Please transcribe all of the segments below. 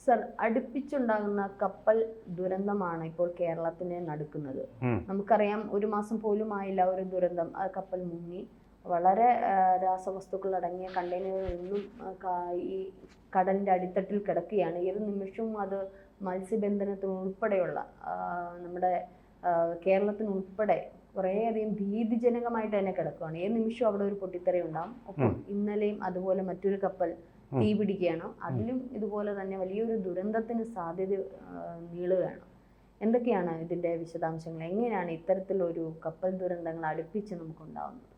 Sir, അടുപ്പിച്ചുണ്ടാകുന്ന കപ്പൽ ദുരന്തമാണ് ഇപ്പോൾ കേരളത്തിനെ നടുക്കുന്നത്. നമുക്കറിയാം, ഒരു മാസം പോലും ആയില്ല ഒരു ദുരന്തം. ആ കപ്പൽ മുങ്ങി. വളരെ രാസവസ്തുക്കൾ അടങ്ങിയ കണ്ടെയ്നറുകളൊന്നും ഈ കടലിൻ്റെ അടിത്തട്ടിൽ കിടക്കുകയാണ്. ഏത് നിമിഷവും അത് മത്സ്യബന്ധനത്തിന് ഉൾപ്പെടെയുള്ള നമ്മുടെ കേരളത്തിനുൾപ്പെടെ കുറേയധികം ഭീതിജനകമായിട്ട് തന്നെ കിടക്കുകയാണ്. ഏത് നിമിഷവും അവിടെ ഒരു പൊട്ടിത്തെറി ഉണ്ടാകും. ഒപ്പം ഇന്നലെയും അതുപോലെ മറ്റൊരു കപ്പൽ തീ പിടിക്കുകയാണ്. അതിലും ഇതുപോലെ തന്നെ വലിയൊരു ദുരന്തത്തിന് സാധ്യത നീളുകയാണ്. എന്തൊക്കെയാണ് ഇതിൻ്റെ വിശദാംശങ്ങൾ? എങ്ങനെയാണ് ഇത്തരത്തിലൊരു കപ്പൽ ദുരന്തങ്ങൾ അടുപ്പിച്ച് നമുക്കുണ്ടാകുന്നത്?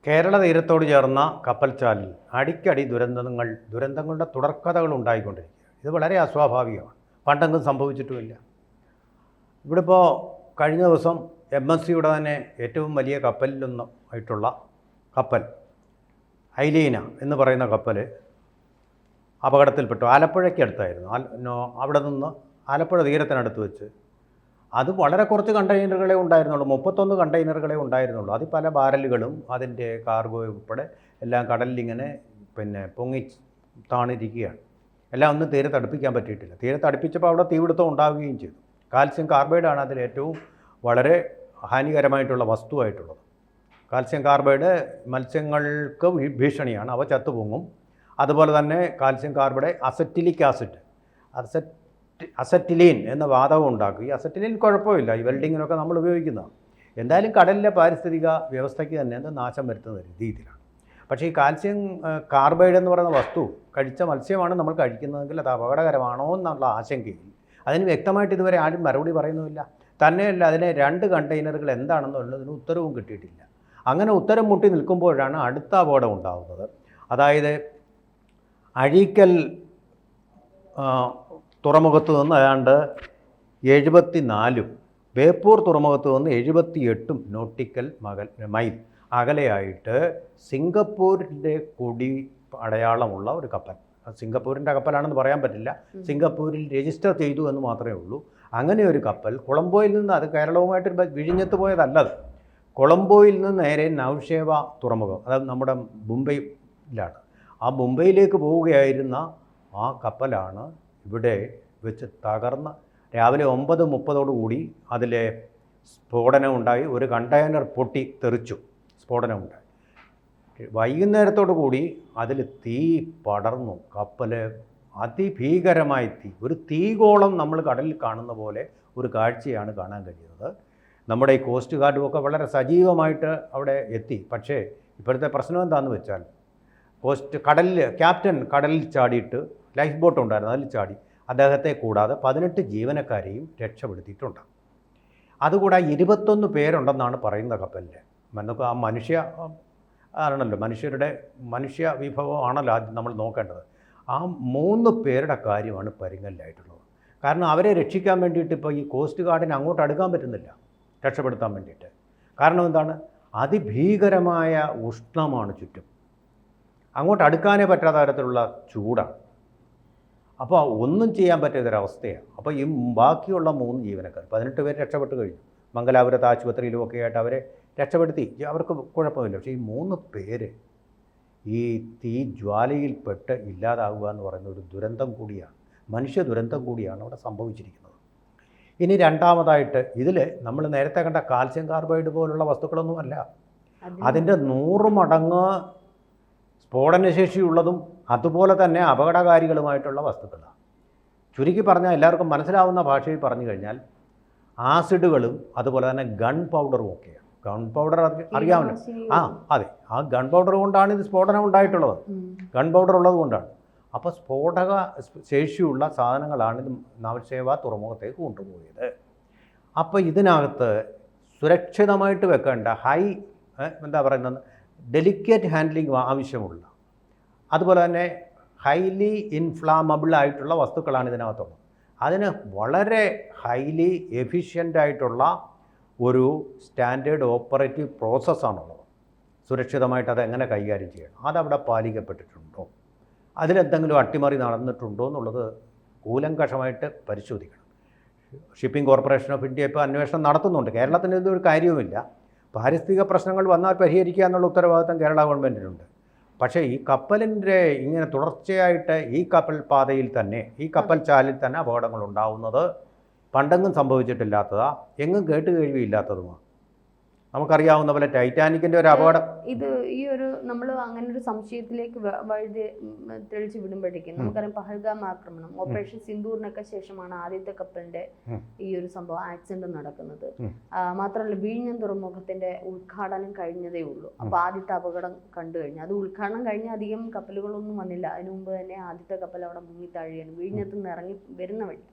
കേരള തീരത്തോട് ചേർന്ന കപ്പൽച്ചാലിൽ അടിക്കടി ദുരന്തങ്ങളുടെ തുടർക്കഥകൾ ഉണ്ടായിക്കൊണ്ടിരിക്കുക. ഇത് വളരെ അസ്വാഭാവികമാണ്. പണ്ടെങ്കിലും സംഭവിച്ചിട്ടുമില്ല. ഇവിടെ ഇപ്പോൾ കഴിഞ്ഞ ദിവസം MSCയുടെ തന്നെ ഏറ്റവും വലിയ കപ്പലിലൊന്നും ആയിട്ടുള്ള കപ്പൽ ഐലീന എന്ന് പറയുന്ന കപ്പൽ അപകടത്തിൽപ്പെട്ടു. ആലപ്പുഴയ്ക്ക് അടുത്തായിരുന്നു. അവിടെ നിന്ന് ആലപ്പുഴ തീരത്തിനടുത്ത് വെച്ച് അത് വളരെ കുറച്ച് കണ്ടെയ്നറുകളെ ഉണ്ടായിരുന്നുള്ളൂ. 31 കണ്ടെയ്നറുകളെ ഉണ്ടായിരുന്നുള്ളൂ. അത് പല ബാരലുകളും അതിൻ്റെ കാർഗോ ഉൾപ്പെടെ എല്ലാം കടലിലിങ്ങനെ പൊങ്ങി താണിരിക്കുകയാണ്. എല്ലാം ഒന്നും തീരത്തടുപ്പിക്കാൻ പറ്റിയിട്ടില്ല. തീരത്തടുപ്പിച്ചപ്പോൾ അവിടെ തീപിടുത്തം ഉണ്ടാവുകയും ചെയ്തു. കാൽസ്യം കാർബൈഡാണ് അതിൽ ഏറ്റവും വളരെ ഹാനികരമായിട്ടുള്ള വസ്തുവായിട്ടുള്ളത്. കാൽസ്യം കാർബൈഡ് മത്സ്യങ്ങൾക്ക് ഭീഷണിയാണ്. അവ ചത്തുപൊങ്ങും. അതുപോലെ തന്നെ കാൽസ്യം കാർബൈഡ് അസറ്റിലിക് ആസിഡ് അസറ്റിലീൻ എന്ന വാതകം ഉണ്ടാക്കും. ഈ അസറ്റിലീൻ കുഴപ്പമില്ല, ഈ വെൽഡിങ്ങിനൊക്കെ നമ്മൾ ഉപയോഗിക്കുന്നതാണ്. എന്തായാലും കടലിലെ പാരിസ്ഥിതിക വ്യവസ്ഥയ്ക്ക് തന്നെ അത് നാശം വരുത്തുന്ന രീതിയിലാണ്. പക്ഷേ ഈ കാൽസ്യം കാർബൈഡ് എന്ന് പറയുന്ന വസ്തു കഴിച്ച മത്സ്യമാണ് നമ്മൾ കഴിക്കുന്നതെങ്കിൽ അത് അപകടകരമാണോ എന്നുള്ള ആശങ്കയിൽ അതിന് വ്യക്തമായിട്ട് ഇതുവരെ ആരും മറുപടി പറയുന്നുമില്ല. തന്നെയല്ല, അതിനെ 2 കണ്ടെയ്നറുകൾ എന്താണെന്നുള്ളതിന് ഉത്തരവും കിട്ടിയിട്ടില്ല. അങ്ങനെ ഉത്തരം മുട്ടി നിൽക്കുമ്പോഴാണ് അടുത്ത അപകടം ഉണ്ടാകുന്നത്. അതായത് അഴീക്കൽ തുറമുഖത്ത് നിന്ന് ഏതാണ്ട് 74 ബേപ്പൂർ തുറമുഖത്ത് നിന്ന് 78 നോട്ടിക്കൽ മൈൽ അകലെയായിട്ട് സിംഗപ്പൂരിൻ്റെ കൊടി അടയാളമുള്ള ഒരു കപ്പൽ. സിംഗപ്പൂരിൻ്റെ കപ്പലാണെന്ന് പറയാൻ പറ്റില്ല. സിംഗപ്പൂരിൽ രജിസ്റ്റർ ചെയ്തു എന്ന് മാത്രമേ ഉള്ളൂ. അങ്ങനെ ഒരു കപ്പൽ കൊളംബോയിൽ നിന്ന്, അത് കേരളവുമായിട്ട് വിഴിഞ്ഞത്ത് പോയതല്ലത്, കൊളംബോയിൽ നിന്ന് നേരെ നൗഷേവ തുറമുഖം, അത് നമ്മുടെ മുംബൈയിലാണ്, ആ മുംബൈയിലേക്ക് പോവുകയായിരുന്ന ആ കപ്പലാണ് ഇവിടെ വെച്ച് തകർന്ന് രാവിലെ 9:30 അതിലെ സ്ഫോടനമുണ്ടായി. ഒരു കണ്ടെയ്നർ പൊട്ടി തെറിച്ചു, സ്ഫോടനമുണ്ടായി. വൈകുന്നേരത്തോടു കൂടി അതിൽ തീ പടർന്നു. കപ്പൽ അതിഭീകരമായ തീ, ഒരു തീഗോളം നമ്മൾ കടലിൽ കാണുന്ന പോലെ ഒരു കാഴ്ചയാണ് കാണാൻ കഴിയുന്നത്. നമ്മുടെ ഈ കോസ്റ്റ് ഗാർഡുമൊക്കെ വളരെ സജീവമായിട്ട് അവിടെ എത്തി. പക്ഷേ ഇപ്പോഴത്തെ പ്രശ്നം എന്താണെന്ന് വെച്ചാൽ ക്യാപ്റ്റൻ കടലിൽ ചാടിയിട്ട്, ലൈഫ് ബോട്ട് ഉണ്ടായിരുന്നു, അതിൽ ചാടി. അദ്ദേഹത്തെ കൂടാതെ 18 ജീവനക്കാരെയും രക്ഷപ്പെടുത്തിയിട്ടുണ്ട്. അതുകൂടാതെ 21 പേരുണ്ടെന്നാണ് പറയുന്ന കപ്പലിൽ. നമുക്ക് ആ മനുഷ്യ വിഭവമാണല്ലോ ആദ്യം നമ്മൾ നോക്കേണ്ടത്. ആ 3 പേരുടെ കാര്യമാണ് പരിങ്ങലിലായിട്ടുള്ളത്. കാരണം അവരെ രക്ഷിക്കാൻ വേണ്ടിയിട്ട് ഇപ്പോൾ ഈ കോസ്റ്റ് ഗാർഡിന് അങ്ങോട്ട് അടുക്കാൻ പറ്റുന്നില്ല, രക്ഷപ്പെടുത്താൻ വേണ്ടിയിട്ട്. കാരണം എന്താണ്? അതിഭീകരമായ ഉഷ്ണമാണ് ചുറ്റും. അങ്ങോട്ട് അടുക്കാനേ പറ്റാത്ത തരത്തിലുള്ള ചൂടാണ്. അപ്പോൾ ഒന്നും ചെയ്യാൻ പറ്റാത്തൊരവസ്ഥയാണ്. അപ്പോൾ ഈ ബാക്കിയുള്ള 3 ജീവനക്കാർ, 18 പേര് രക്ഷപ്പെട്ട് കഴിഞ്ഞു. മംഗലാപുരത്ത് ആശുപത്രിയിലുമൊക്കെ ആയിട്ട് അവരെ രക്ഷപ്പെടുത്തി, അവർക്ക് കുഴപ്പമില്ല. പക്ഷേ ഈ 3 പേര് ഈ തീ ജ്വാലയിൽപ്പെട്ട് ഇല്ലാതാവുക എന്ന് പറയുന്ന ഒരു ദുരന്തം കൂടിയാണ്, മനുഷ്യ ദുരന്തം കൂടിയാണ് അവിടെ സംഭവിച്ചിരിക്കുന്നത്. ഇനി രണ്ടാമതായിട്ട് ഇതിൽ നമ്മൾ നേരത്തെ കണ്ട കാൽസ്യം കാർബൈഡ് പോലുള്ള വസ്തുക്കളൊന്നുമല്ല, അതിൻ്റെ 100 മടങ്ങ് സ്ഫോടനശേഷിയുള്ളതും അതുപോലെ തന്നെ അപകടകാരികളുമായിട്ടുള്ള വസ്തുക്കളാണ്. ചുരുക്കി പറഞ്ഞാൽ, എല്ലാവർക്കും മനസ്സിലാവുന്ന ഭാഷയിൽ പറഞ്ഞു കഴിഞ്ഞാൽ, ആസിഡുകളും അതുപോലെ തന്നെ ഗൺ പൗഡറും ഒക്കെയാണ്. ഗൺ പൗഡർ അറിയാമല്ലോ. അതെ, ആ ഗൺ പൗഡർ കൊണ്ടാണ് ഇത് സ്ഫോടനം ഉണ്ടായിട്ടുള്ളത്. ഗൺ പൗഡർ ഉള്ളത് കൊണ്ടാണ്. അപ്പോൾ സ്ഫോടക ശേഷിയുള്ള സാധനങ്ങളാണ് ഇത് നവശേവ തുറമുഖത്തേക്ക് കൊണ്ടുപോയത്. അപ്പോൾ ഇതിനകത്ത് സുരക്ഷിതമായിട്ട് വെക്കേണ്ട ഡെലിക്കേറ്റ് ഹാൻഡ്ലിംഗ് ആവശ്യമുള്ള, അതുപോലെ തന്നെ ഹൈലി ഇൻഫ്ലാമബിൾ ആയിട്ടുള്ള വസ്തുക്കളാണ് ഇതിനകത്തുള്ളത്. അതിന് വളരെ ഹൈലി എഫിഷ്യൻ്റായിട്ടുള്ള ഒരു സ്റ്റാൻഡേർഡ് ഓപ്പറേറ്റീവ് പ്രോസസ്സാണുള്ളത്. സുരക്ഷിതമായിട്ട് അതെങ്ങനെ കൈകാര്യം ചെയ്യണം, അതവിടെ പാലിക്കപ്പെട്ടിട്ടുണ്ടോ, അതിലെന്തെങ്കിലും അട്ടിമറി നടന്നിട്ടുണ്ടോ എന്നുള്ളത് കൂലങ്കഷമായിട്ട് പരിശോധിക്കണം. ഷിപ്പിംഗ് കോർപ്പറേഷൻ ഓഫ് ഇന്ത്യ ഇപ്പോൾ അന്വേഷണം നടത്തുന്നുണ്ട്. കേരളത്തിന് ഇതൊരു കാര്യവുമില്ല. പാരിസ്ഥിതിക പ്രശ്നങ്ങൾ വന്നാൽ പരിഹരിക്കുക എന്നുള്ള ഉത്തരവാദിത്തം കേരള ഗവൺമെൻറ്റിനുണ്ട്. പക്ഷേ ഈ കപ്പലിൻ്റെ ഇങ്ങനെ തുടർച്ചയായിട്ട് ഈ കപ്പൽ പാതയിൽ തന്നെ, ഈ കപ്പൽ ചാലിൽ തന്നെ അപകടങ്ങൾ ഉണ്ടാവുന്നത് പണ്ടെങ്ങും സംഭവിച്ചിട്ടില്ലാത്തതാ, എങ്ങും കേട്ടുകേഴ്വിയില്ലാത്തതുമാണ്. നമുക്കറിയാവുന്ന പോലെ ടൈറ്റാനിക്കിൻ്റെ ഒരു അപകടം, ഇത് ഈ ഒരു നമ്മൾ അങ്ങനെ ഒരു സംശയത്തിലേക്ക് വഴുതി തെളിച്ചു വിടുമ്പോഴേക്കും നമുക്കറിയാം പഹൽഗാം ആക്രമണം, ഓപ്പറേഷൻ സിന്ദൂറിനൊക്കെ ശേഷമാണ് ആദ്യത്തെ കപ്പലിന്റെ ഈ ഒരു സംഭവം ആക്സിഡന്റ് നടക്കുന്നത്. മാത്രമല്ല വിഴിഞ്ഞം തുറമുഖത്തിന്റെ ഉദ്ഘാടനം കഴിഞ്ഞതേ ഉള്ളൂ. അപ്പൊ ആദ്യത്തെ അപകടം കണ്ടു കഴിഞ്ഞു. അത് ഉദ്ഘാടനം കഴിഞ്ഞ അധികം കപ്പലുകളൊന്നും വന്നില്ല. അതിനു മുമ്പ് തന്നെ ആദ്യത്തെ കപ്പൽ അവിടെ മുങ്ങിത്താഴുകയാണ്, വിഴിഞ്ഞത്ത് നിന്ന് ഇറങ്ങി വരുന്ന വഴി.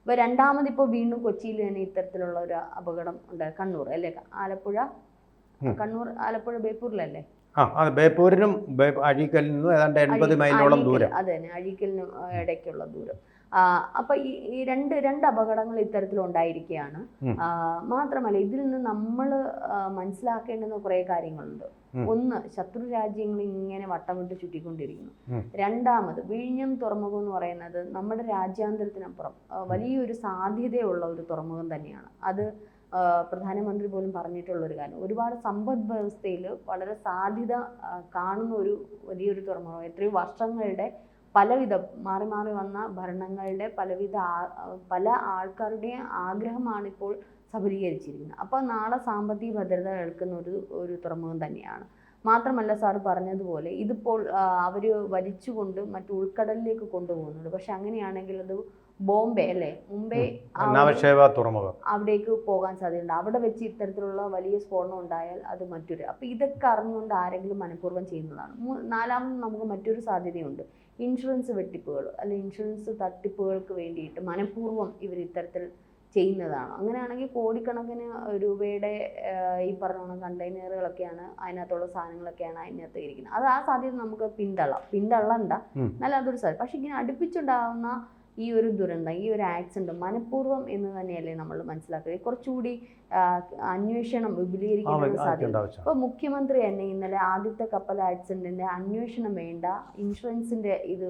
അപ്പോൾ രണ്ടാമത് ഇപ്പോൾ വീണ്ടും കൊച്ചിയിൽ തന്നെ ഇത്തരത്തിലുള്ള ഒരു അപകടം ഉണ്ടായി. കണ്ണൂർ അല്ലേ, കണ്ണൂർ ആലപ്പുഴ ബേപ്പൂരിലല്ലേ? ബേപ്പൂരിനും അഴീക്കലിനും ഏതാണ്ട് 80 മൈലോളം ദൂരം. അതെ തന്നെ, അഴീക്കലിനും ഇടയ്ക്കുള്ള ദൂരം. അപ്പൊ ഈ രണ്ട് അപകടങ്ങൾ ഇത്തരത്തിലുണ്ടായിരിക്കുകയാണ്. മാത്രമല്ല ഇതിൽ നിന്ന് നമ്മൾ മനസ്സിലാക്കേണ്ടുന്ന കുറെ കാര്യങ്ങളുണ്ട്. ഒന്ന്, ശത്രു രാജ്യങ്ങൾ ഇങ്ങനെ വട്ടമിട്ട് ചുറ്റിക്കൊണ്ടിരിക്കുന്നു. രണ്ടാമത്, വിഴിഞ്ഞം തുറമുഖം എന്ന് പറയുന്നത് നമ്മുടെ രാജ്യാന്തരത്തിനപ്പുറം വലിയൊരു സാധ്യതയുള്ള ഒരു തുറമുഖം തന്നെയാണ്. അത് പ്രധാനമന്ത്രി പോലും പറഞ്ഞിട്ടുള്ള ഒരു കാര്യം. ഒരുപാട് സമ്പദ് വ്യവസ്ഥയിൽ വളരെ സാധ്യത കാണുന്ന ഒരു വലിയൊരു തുറമുഖം. എത്രയോ വർഷങ്ങളുടെ പലവിധ മാറി മാറി വന്ന ഭരണങ്ങളുടെ പല ആൾക്കാരുടെയും ആഗ്രഹമാണിപ്പോൾ സഫലീകരിച്ചിരിക്കുന്നത്. അപ്പോൾ നാളെ സാമ്പത്തിക ഭദ്രത കേൾക്കുന്ന ഒരു തുറമുഖം തന്നെയാണ്. മാത്രമല്ല സാറ് പറഞ്ഞതുപോലെ ഇതിപ്പോൾ അവർ വലിച്ചുകൊണ്ട് മറ്റു ഉൾക്കടലിലേക്ക് കൊണ്ടുപോകുന്നുണ്ട്. പക്ഷെ അങ്ങനെയാണെങ്കിൽ അത് ബോംബെ അല്ലേ, മുംബൈ തുറമുഖം അവിടേക്ക് പോകാൻ സാധ്യതയുണ്ട്. അവിടെ വെച്ച് ഇത്തരത്തിലുള്ള വലിയ സ്ഫോടനം ഉണ്ടായാൽ അത് മറ്റൊരു, അപ്പോൾ ഇതൊക്കെ അറിഞ്ഞുകൊണ്ട് ആരെങ്കിലും മനഃപൂർവ്വം ചെയ്യുന്നതാണ്. നാലാമത് നമുക്ക് മറ്റൊരു സാധ്യതയുണ്ട്. ഇൻഷുറൻസ് വെട്ടിപ്പുകൾ അല്ലെ ഇൻഷുറൻസ് തട്ടിപ്പുകൾക്ക് വേണ്ടിയിട്ട് മനഃപൂർവ്വം ഇവർ ഇത്തരത്തിൽ ചെയ്യുന്നതാണ്. അങ്ങനെയാണെങ്കിൽ കോടിക്കണക്കിന് രൂപയുടെ ഈ പറഞ്ഞ കണ്ടെയ്നറുകളൊക്കെയാണ്, അതിനകത്തുള്ള സാധനങ്ങളൊക്കെയാണ് അതിനകത്ത് ഇരിക്കുന്നത്. അത് ആ സാധ്യത നമുക്ക് പിന്തള്ളണ്ട, നല്ല അതൊരു സാധ്യത. പക്ഷെ ഇങ്ങനെ അടുപ്പിച്ചുണ്ടാകുന്ന ഈ ഒരു ദുരന്തം, ഈ ഒരു ആക്സിഡന്റ് മനഃപൂർവ്വം എന്ന് തന്നെയല്ലേ നമ്മൾ മനസ്സിലാക്കുക. കുറച്ചുകൂടി അന്വേഷണം വിപുലീകരിക്കേണ്ട സാധ്യത. ഇപ്പോൾ മുഖ്യമന്ത്രി തന്നെ ഇന്നലെ ആദ്യത്തെ കപ്പൽ ആക്സിഡന്റിന്റെ അന്വേഷണം വേണ്ട, ഇൻഷുറൻസിന്റെ ഇത്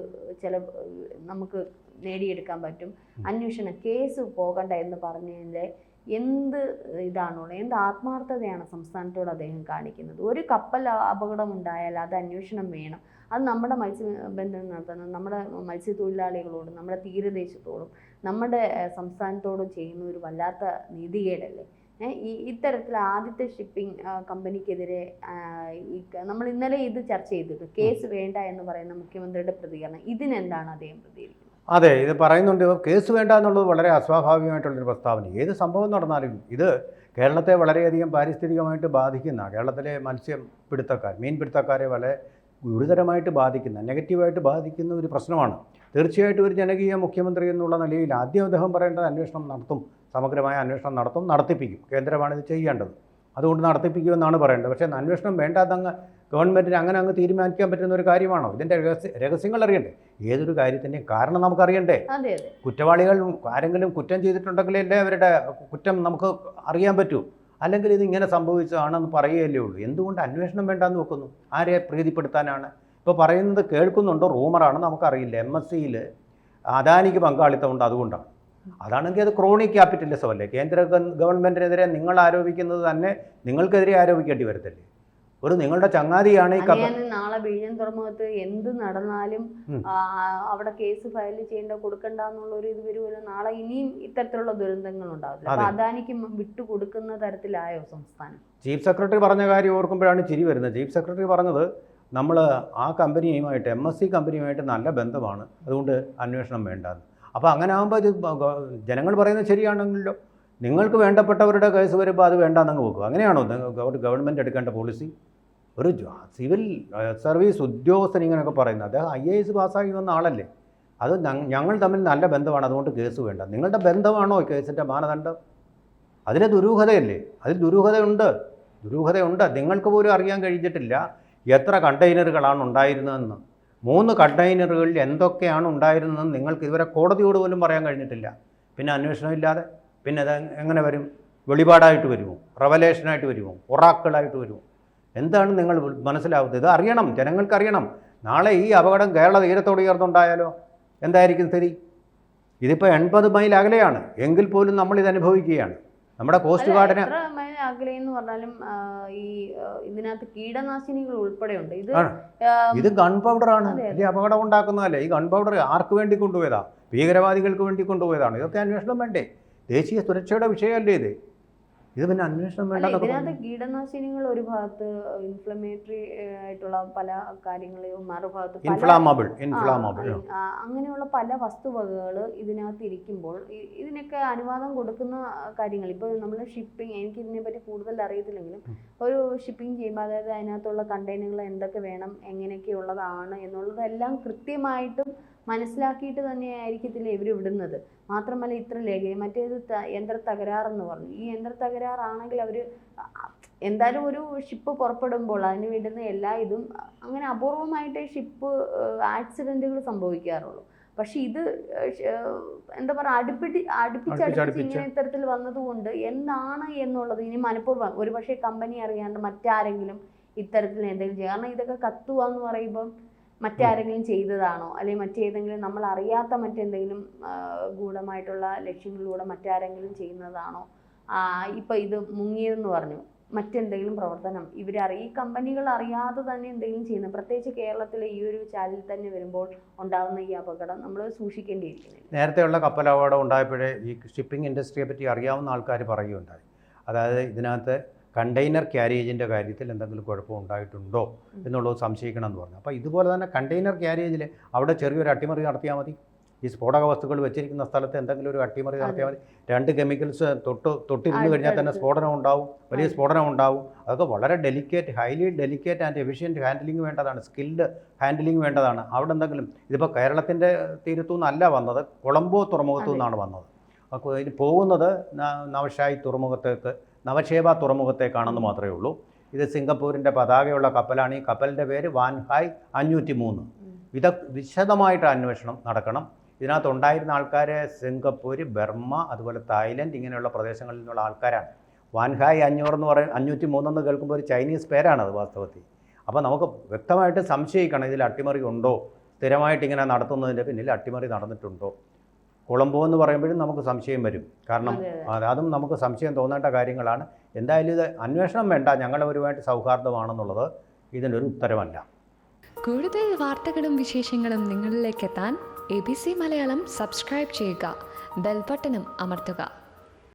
നമുക്ക് നേടിയെടുക്കാൻ പറ്റും, അന്വേഷണം കേസ് പോകണ്ട എന്ന് പറഞ്ഞതിൻ്റെ എന്ത് എന്ത് ആത്മാർത്ഥതയാണ് സംസ്ഥാനത്തോട് അദ്ദേഹം കാണിക്കുന്നത്. ഒരു കപ്പൽ അപകടം ഉണ്ടായാൽ അത് അന്വേഷണം വേണം. അത് നമ്മുടെ മത്സ്യബന്ധനം നടത്തുന്ന നമ്മുടെ മത്സ്യത്തൊഴിലാളികളോടും നമ്മുടെ തീരദേശത്തോടും നമ്മുടെ സംസ്ഥാനത്തോടും ചെയ്യുന്ന ഒരു വല്ലാത്ത നീതികേടല്ലേ. ഇത്തരത്തിൽ ആദ്യത്തെ ഷിപ്പിംഗ് കമ്പനിക്കെതിരെ നമ്മൾ ഇന്നലെ ഇത് ചർച്ച ചെയ്തിട്ട് കേസ് വേണ്ട എന്ന് പറയുന്ന മുഖ്യമന്ത്രിയുടെ പ്രതികരണം, ഇതിനെന്താണ് അദ്ദേഹം പ്രതികരിക്കുന്നത്? അതെ, ഇത് പറയുന്നുണ്ട്, കേസ് വേണ്ട എന്നുള്ളത് വളരെ അസ്വാഭാവികമായിട്ടുള്ളൊരു പ്രസ്താവന. ഏത് സംഭവം നടന്നാലും ഇത് കേരളത്തെ വളരെയധികം പാരിസ്ഥിതികമായിട്ട് ബാധിക്കുന്ന, കേരളത്തിലെ മീൻപിടുത്തക്കാരെ വളരെ ഗുരുതരമായിട്ട് ബാധിക്കുന്ന, നെഗറ്റീവായിട്ട് ബാധിക്കുന്ന ഒരു പ്രശ്നമാണ്. തീർച്ചയായിട്ടും ഒരു ജനകീയ മുഖ്യമന്ത്രി എന്നുള്ള നിലയിൽ ആദ്യം അദ്ദേഹം പറയേണ്ടത് അന്വേഷണം നടത്തും, സമഗ്രമായ അന്വേഷണം നടത്തും, നടത്തിപ്പിക്കും. കേന്ദ്രമാണ് ഇത് ചെയ്യേണ്ടത്, അതുകൊണ്ട് നടത്തിപ്പിക്കുമെന്നാണ് പറയേണ്ടത്. പക്ഷേ അന്വേഷണം വേണ്ടാതങ്ങ് ഗവൺമെൻറ്റിന് അങ്ങ് തീരുമാനിക്കാൻ പറ്റുന്ന ഒരു കാര്യമാണോ? ഇതിൻ്റെ രഹസ്യങ്ങൾ അറിയണ്ടേ? ഏതൊരു കാര്യത്തിൻ്റെയും കാരണം നമുക്കറിയണ്ടേ? കുറ്റവാളികൾ ആരെങ്കിലും കുറ്റം ചെയ്തിട്ടുണ്ടെങ്കിലല്ലേ അവരുടെ കുറ്റം നമുക്ക് അറിയാൻ പറ്റൂ. അല്ലെങ്കിൽ ഇത് ഇങ്ങനെ സംഭവിച്ചതാണെന്ന് പറയുകയല്ലേ ഉള്ളൂ. എന്തുകൊണ്ട് അന്വേഷണം വേണ്ടാന്ന് വെക്കുന്നു? ആരെ പ്രീതിപ്പെടുത്താനാണ്? ഇപ്പോൾ പറയുന്നത് കേൾക്കുന്നുണ്ടോ, റൂമറാണ്, നമുക്കറിയില്ല. MSCയിൽ അദാനിക്ക് പങ്കാളിത്തമുണ്ട്, അതുകൊണ്ടാണ്. അതാണെങ്കിൽ അത് ക്രോണിക് ക്യാപിറ്റലിസം അല്ലേ? കേന്ദ്ര ഗവൺമെൻറ്റിനെതിരെ നിങ്ങൾ ആരോപിക്കുന്നത് തന്നെ നിങ്ങൾക്കെതിരെ ആരോപിക്കേണ്ടി വരത്തില്ലേ? നിങ്ങളുടെ ചങ്ങാതിയാണ് ഈ നാളെ വിഴിഞ്ഞം തുറമുഖത്ത് എന്ത് നടന്നാലും അവിടെ കേസ് ഫയൽ ചെയ്യേണ്ട കൊടുക്കണ്ട എന്നുള്ള ഒരു ഇത് വരുമല്ലോ. നാളെ ഇനിയും ഇത്തരത്തിലുള്ള ദുരന്തങ്ങൾ ഉണ്ടാവില്ല. അപ്പൊ അദാനിക്ക് വിട്ടുകൊടുക്കുന്ന തരത്തിലായോ സംസ്ഥാനം? ചീഫ് സെക്രട്ടറി പറഞ്ഞ കാര്യം ഓർക്കുമ്പോഴാണ് ചിരി വരുന്നത്. ചീഫ് സെക്രട്ടറി പറഞ്ഞത് നമ്മൾ ആ കമ്പനിയുമായിട്ട്, MSC കമ്പനിയുമായിട്ട് നല്ല ബന്ധമാണ്, അതുകൊണ്ട് അന്വേഷണം വേണ്ടാന്ന്. അപ്പോൾ അങ്ങനെ ആകുമ്പോൾ ഇത് ജനങ്ങൾ പറയുന്നത് ശരിയാണെങ്കിലോ. നിങ്ങൾക്ക് വേണ്ടപ്പെട്ടവരുടെ കേസ് വരുമ്പോൾ അത് വേണ്ടാന്നങ്ങ് വെക്കും. അങ്ങനെയാണോ ഗവൺമെൻറ് എടുക്കേണ്ട പോളിസി? ഒരു സിവിൽ സർവീസ് ഉദ്യോഗസ്ഥൻ ഇങ്ങനെയൊക്കെ പറയുന്നത്, അദ്ദേഹം IAS പാസ്സാക്കി വന്ന ആളല്ലേ. അത് ഞങ്ങൾ തമ്മിൽ നല്ല ബന്ധമാണ്, അതുകൊണ്ട് കേസ് വേണ്ട. നിങ്ങളുടെ ബന്ധമാണോ കേസിൻ്റെ മാനദണ്ഡം? അതിലെ ദുരൂഹതയല്ലേ? അതിൽ ദുരൂഹതയുണ്ട്. നിങ്ങൾക്ക് പോലും അറിയാൻ കഴിഞ്ഞിട്ടില്ല എത്ര കണ്ടെയ്നറുകളാണ് ഉണ്ടായിരുന്നതെന്ന്. 3 കണ്ടെയ്നറുകളിൽ എന്തൊക്കെയാണ് ഉണ്ടായിരുന്നതെന്ന് നിങ്ങൾക്ക് ഇതുവരെ കോടതിയോട് പോലും പറയാൻ കഴിഞ്ഞിട്ടില്ല. പിന്നെ അന്വേഷണം ഇല്ലാതെ പിന്നെ അത് എങ്ങനെ വരും? വെളിപാടായിട്ട് വരുമോ? റെവലേഷനായിട്ട് വരുമോ? ഒറാക്കിളായിട്ട് വരുമോ? എന്താണ് നിങ്ങൾ മനസ്സിലാവുന്നത്? ഇത് അറിയണം, ജനങ്ങൾക്കറിയണം. നാളെ ഈ അപകടം കേരള തീരത്തോട് ഉയർന്നുണ്ടായാലോ എന്തായിരിക്കും സ്ഥിതി? ഇതിപ്പോൾ 80 മൈൽ അകലെയാണ്, എങ്കിൽ പോലും നമ്മളിത് അനുഭവിക്കുകയാണ്. നമ്മുടെ കോസ്റ്റ് ഗാർഡിന് അകലെ എന്ന് പറഞ്ഞാലും ഈ ഇതിനകത്ത് കീടനാശിനികൾ ഉൾപ്പെടെ ഉണ്ട്. ഇത് ഗൺ പൗഡർ ആണ്, വലിയ അപകടം ഉണ്ടാക്കുന്നതല്ലേ. ഈ ഗൺ പൗഡർ ആർക്ക് വേണ്ടി കൊണ്ടുപോയതാ? ഭീകരവാദികൾക്ക് വേണ്ടി കൊണ്ടുപോയതാണ്. ഇതൊക്കെ അന്വേഷണം വേണ്ടേ? ദേശീയ സുരക്ഷയുടെ വിഷയമല്ലേ ഇത് പിന്നെ അന്വേഷണം വേണ്ട. ഇതിനകത്ത് കീടനാശിനികൾ ഒരു ഭാഗത്ത് ഇൻഫ്ലമേറ്ററി ആയിട്ടുള്ള പല കാര്യങ്ങളെയും മറുഭാഗത്ത് ഇൻഫ്ലാമബിൾ അങ്ങനെയുള്ള പല വസ്തുവകകൾ ഇതിനകത്ത് ഇരിക്കുമ്പോൾ ഇതിനൊക്കെ അനുവാദം കൊടുക്കുന്ന കാര്യങ്ങൾ ഇപ്പോൾ നമ്മൾ ഷിപ്പിംഗ്, എനിക്ക് ഇതിനെപ്പറ്റി കൂടുതൽ അറിയത്തില്ലെങ്കിലും ഒരു ഷിപ്പിംഗ് ചെയ്യുമ്പോൾ അതായത് അതിനകത്തുള്ള കണ്ടെയ്നറുകൾ എന്തൊക്കെ വേണം, എങ്ങനെയൊക്കെയുള്ളതാണ് എന്നുള്ളതെല്ലാം കൃത്യമായിട്ടും മനസ്സിലാക്കിയിട്ട് തന്നെയായിരിക്കത്തില്ല ഇവർ വിടുന്നത്. മാത്രമല്ല ഇത്ര മറ്റേത് യന്ത്ര തകരാറെന്ന് പറഞ്ഞു. ഈ യന്ത്ര തകരാറാണെങ്കിൽ അവർ എന്തായാലും ഒരു ഷിപ്പ് പുറപ്പെടുമ്പോൾ അതിന് വേണ്ടുന്ന എല്ലാ ഇതും അങ്ങനെ അപൂർവമായിട്ടേ ഷിപ്പ് ആക്സിഡൻറ്റുകൾ സംഭവിക്കാറുള്ളൂ. പക്ഷെ ഇത് എന്താ പറയുക അടുപ്പിച്ചടുപ്പിച്ച് ഇങ്ങനെ ഇത്തരത്തിൽ വന്നതുകൊണ്ട് എന്താണ് എന്നുള്ളത് ഇനി മനഃപൂർവ്വം ഒരു പക്ഷേ കമ്പനി അറിയാണ്ട് മറ്റാരെങ്കിലും ഇത്തരത്തിൽ എന്തെങ്കിലും ചെയ്യും. കാരണം ഇതൊക്കെ കത്തുക എന്ന് പറയുമ്പം മറ്റാരെങ്കിലും ചെയ്തതാണോ, അല്ലെങ്കിൽ മറ്റേതെങ്കിലും നമ്മൾ അറിയാത്ത മറ്റെന്തെങ്കിലും ഗൂഢമായിട്ടുള്ള ലക്ഷ്യങ്ങളിലൂടെ മറ്റാരെങ്കിലും ചെയ്യുന്നതാണോ? ഇപ്പം ഇത് മുങ്ങിയതെന്ന് പറഞ്ഞു, മറ്റെന്തെങ്കിലും പ്രവർത്തനം ഈ കമ്പനികൾ അറിയാതെ തന്നെ എന്തെങ്കിലും ചെയ്യുന്നത്, പ്രത്യേകിച്ച് കേരളത്തിലെ ഈ ഒരു ചാലിൽ തന്നെ വരുമ്പോൾ ഉണ്ടാകുന്ന ഈ അപകടം നമ്മൾ സൂക്ഷിക്കേണ്ടിയിരിക്കുന്നു. നേരത്തെയുള്ള കപ്പൽ അപകടം ഉണ്ടായപ്പോഴേ ഈ ഷിപ്പിംഗ് ഇൻഡസ്ട്രിയെ പറ്റി അറിയാവുന്ന ആൾക്കാർ പറയുകയുണ്ടായി. അതായത് ഇതിനകത്ത് കണ്ടെയ്നർ ക്യാരേജിൻ്റെ കാര്യത്തിൽ എന്തെങ്കിലും കുഴപ്പം ഉണ്ടായിട്ടുണ്ടോ എന്നുള്ളത് സംശയിക്കണം എന്ന് പറഞ്ഞു. അപ്പോൾ ഇതുപോലെ തന്നെ കണ്ടെയ്നർ ക്യാരേജിൽ അവിടെ ചെറിയൊരു അട്ടിമറി നടത്തിയാൽ മതി. ഈ സ്ഫോടക വസ്തുക്കൾ വെച്ചിരിക്കുന്ന സ്ഥലത്ത് എന്തെങ്കിലും ഒരു അട്ടിമറി നടത്തിയാൽ മതി. 2 കെമിക്കൽസ് തൊട്ടിരുന്ന് കഴിഞ്ഞാൽ തന്നെ സ്ഫോടനം ഉണ്ടാവും, വലിയ സ്ഫോടനം ഉണ്ടാവും. അതൊക്കെ വളരെ highly delicate and efficient handling വേണ്ടതാണ്, സ്കിൽഡ് ഹാൻഡിലിംഗ് വേണ്ടതാണ്. അവിടെ എന്തെങ്കിലും ഇതിപ്പോൾ കേരളത്തിൻ്റെ തീരത്തു നിന്നല്ല വന്നത്, കൊളംബോ തുറമുഖത്തു നിന്നാണ് വന്നത്. അപ്പോൾ ഇതിന് പോകുന്നത് നവശേബ തുറമുഖത്തേക്കാണെന്ന് മാത്രമേ ഉള്ളൂ. ഇത് സിംഗപ്പൂരിൻ്റെ പതാകയുള്ള കപ്പലാണ്. ഈ കപ്പലിൻ്റെ പേര് വാൻഹായ് 503. വിശദമായിട്ട് അന്വേഷണം നടക്കണം. ഇതിനകത്തുണ്ടായിരുന്ന ആൾക്കാരെ സിംഗപ്പൂർ, ബർമ്മ, അതുപോലെ തായ്ലൻഡ് ഇങ്ങനെയുള്ള പ്രദേശങ്ങളിൽ നിന്നുള്ള ആൾക്കാരാണ്. വാൻഹായ് 503 എന്ന് കേൾക്കുമ്പോൾ ഒരു ചൈനീസ് പേരാണത് വാസ്തവത്തിൽ. അപ്പോൾ നമുക്ക് വ്യക്തമായിട്ട് സംശയിക്കണം, ഇതിൽ അട്ടിമറി ഉണ്ടോ, സ്ഥിരമായിട്ട് ഇങ്ങനെ നടത്തുന്നതിൻ്റെ പിന്നിൽ അട്ടിമറി നടന്നിട്ടുണ്ടോ. കൊളംബോ എന്ന് പറയുമ്പോഴും നമുക്ക് സംശയം വരും. കാരണം അതും നമുക്ക് സംശയം തോന്നേണ്ട കാര്യങ്ങളാണ്. എന്തായാലും ഇത് അന്വേഷണം വേണ്ട, ഞങ്ങളവരുമായിട്ട് സൗഹാർദ്ദമാണെന്നുള്ളത് ഇതിനൊരു ഉത്തരവല്ല. കൂടുതൽ വാർത്തകളും വിശേഷങ്ങളും നിങ്ങളിലേക്ക് എത്താൻ ABC മലയാളം സബ്സ്ക്രൈബ് ചെയ്യുക, ബെൽ ബട്ടണും അമർത്തുക.